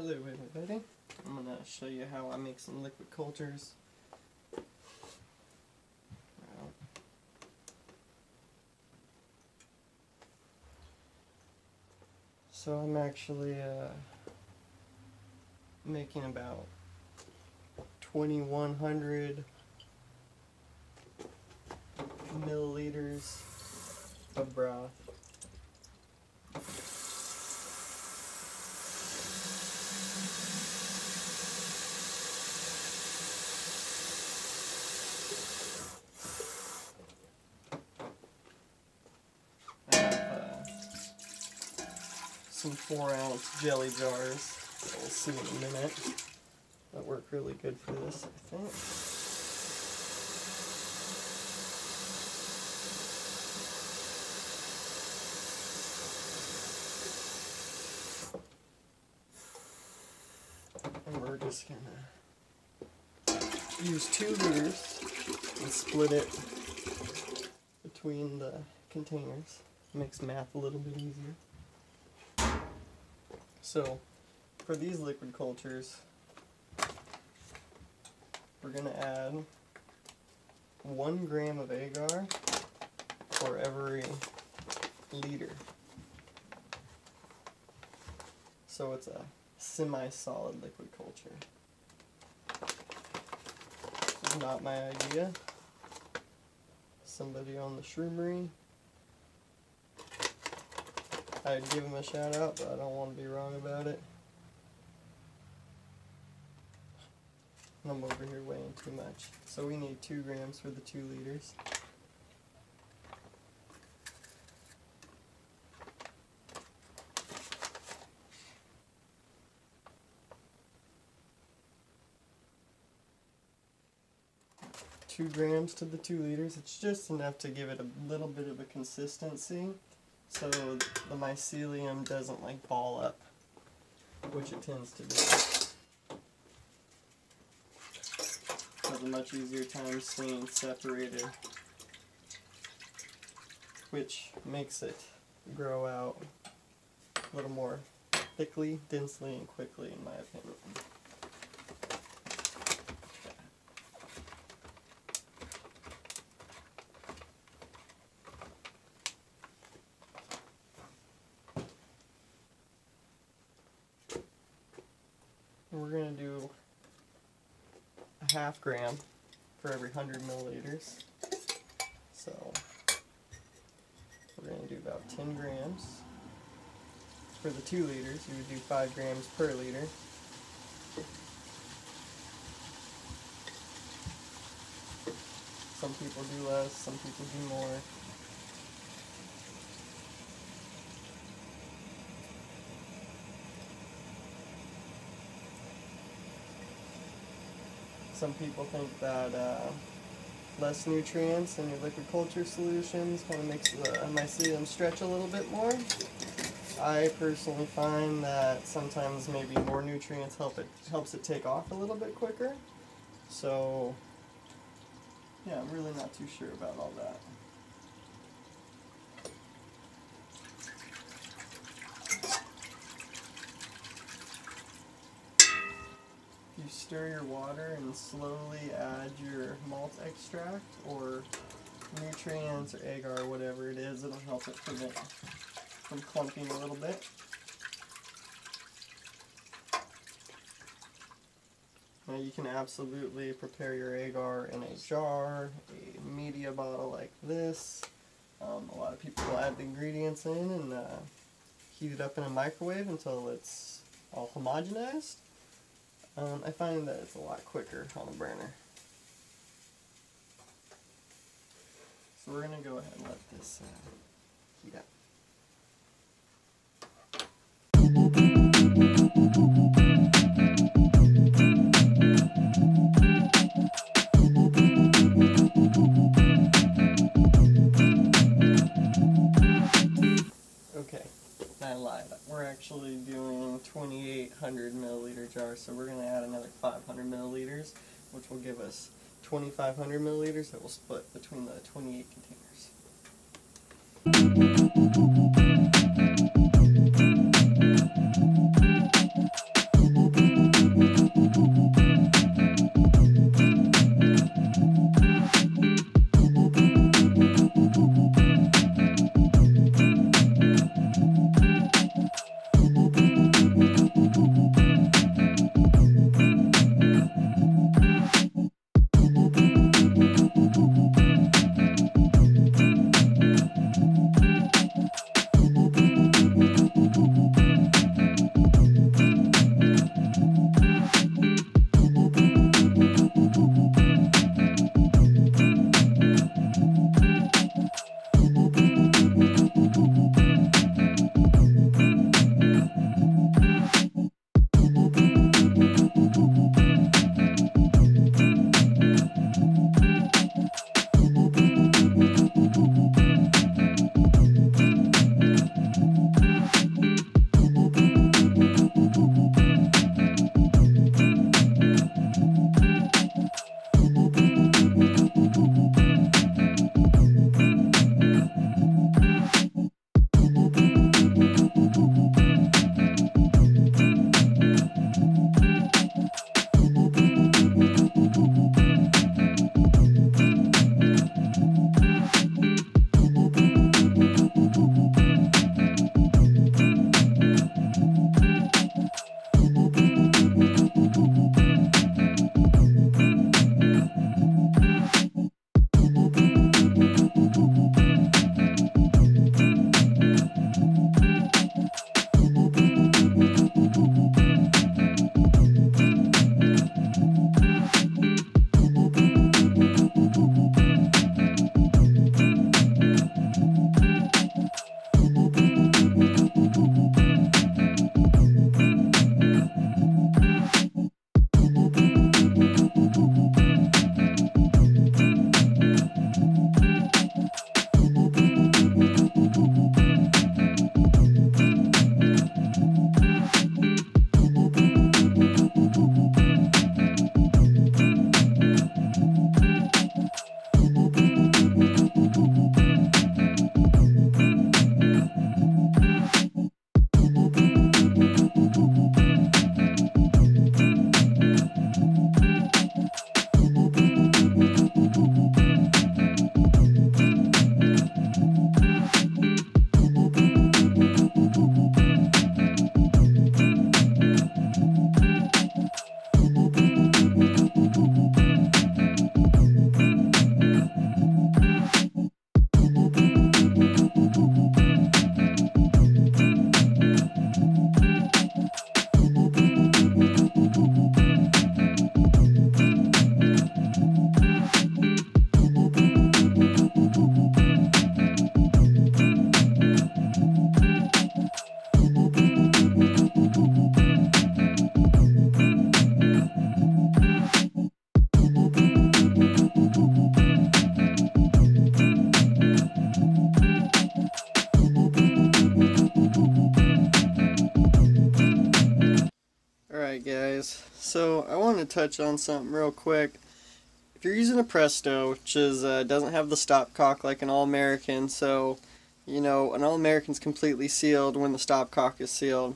Hello everybody, I'm going to show you how I make some liquid cultures. So I'm actually making about 2,100 milliliters of broth. Some 4-ounce jelly jars that we'll see in a minute that work really good for this, I think. And we're just gonna use 2 liters and split it between the containers. Makes math a little bit easier. So, for these liquid cultures, we're going to add 1 gram of agar for every liter. So it's a semi-solid liquid culture. This is not my idea. Somebody on the shroomery, I'd give him a shout out, but I don't want to be wrong about it. I'm over here weighing too much. So we need 2 grams for the 2 liters. Two grams to the 2 liters. It's just enough to give it a little bit of a consistency, so the mycelium doesn't like ball up, which it tends to do. Has a much easier time staying separated, which makes it grow out a little more thickly, densely, and quickly, in my opinion. We're going to do a ½ gram for every 100 milliliters. So we're going to do about 10 grams. For the 2 liters, you would do 5 grams per liter. Some people do less, some people do more. Some people think that less nutrients in your liquid culture solutions kind of makes the mycelium stretch a little bit more. I personally find that sometimes maybe more nutrients helps it take off a little bit quicker. So yeah, I'm really not too sure about all that. You stir your water and slowly add your malt extract or nutrients or agar or whatever it is. It'll help it prevent from clumping a little bit. Now you can absolutely prepare your agar in a jar, a media bottle like this. A lot of people will add the ingredients in and heat it up in a microwave until it's all homogenized. I find that it's a lot quicker on a burner. So we're going to go ahead and let this heat up. Okay, I lied. We're actually doing 2,800 milliliter jars, so we're going to add another 500 milliliters, which will give us 2,500 milliliters that will split between the 28 containers. guys, so I want to touch on something real quick. If you're using a Presto, which is doesn't have the stopcock like an All-American, so you know an All-American's completely sealed when the stopcock is sealed.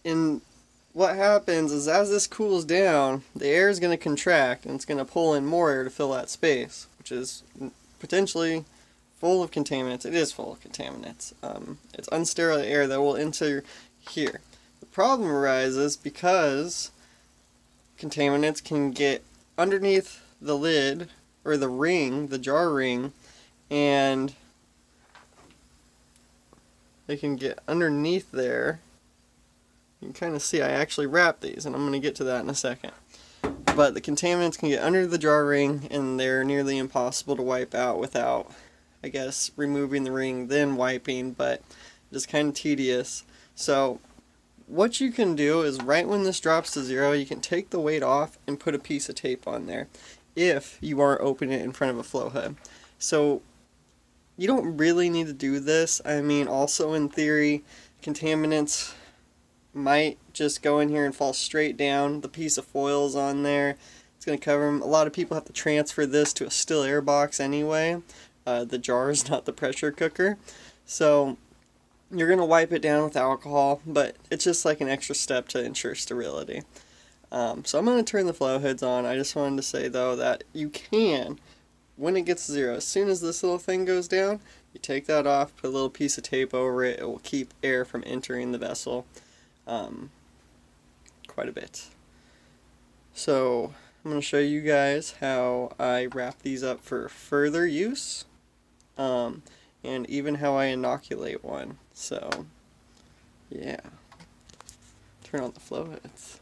And what happens is as this cools down, the air is going to contract and it's going to pull in more air to fill that space, which is potentially full of contaminants. It is full of contaminants. It's unsterile air that will enter here. The problem arises because contaminants can get underneath the lid, or the ring, the jar ring, and they can get underneath there. You can kind of see I actually wrapped these, and I'm going to get to that in a second. But the contaminants can get under the jar ring, and they're nearly impossible to wipe out without, I guess, removing the ring, then wiping, but just kind of tedious. So what you can do is right when this drops to 0, you can take the weight off and put a piece of tape on there if you aren't opening it in front of a flow hood. So you don't really need to do this. I mean, also in theory, contaminants might just go in here and fall straight down. The piece of foil is on there. It's going to cover them. A lot of people have to transfer this to a still air box anyway. The jar is not the pressure cooker. So you're going to wipe it down with alcohol, but it's just like an extra step to ensure sterility. So I'm going to turn the flow hoods on. I just wanted to say though that you can, when it gets to 0, as soon as this little thing goes down, you take that off, put a little piece of tape over it. It will keep air from entering the vessel quite a bit. So I'm going to show you guys how I wrap these up for further use, and even how I inoculate one. So yeah, turn on the flow hoods.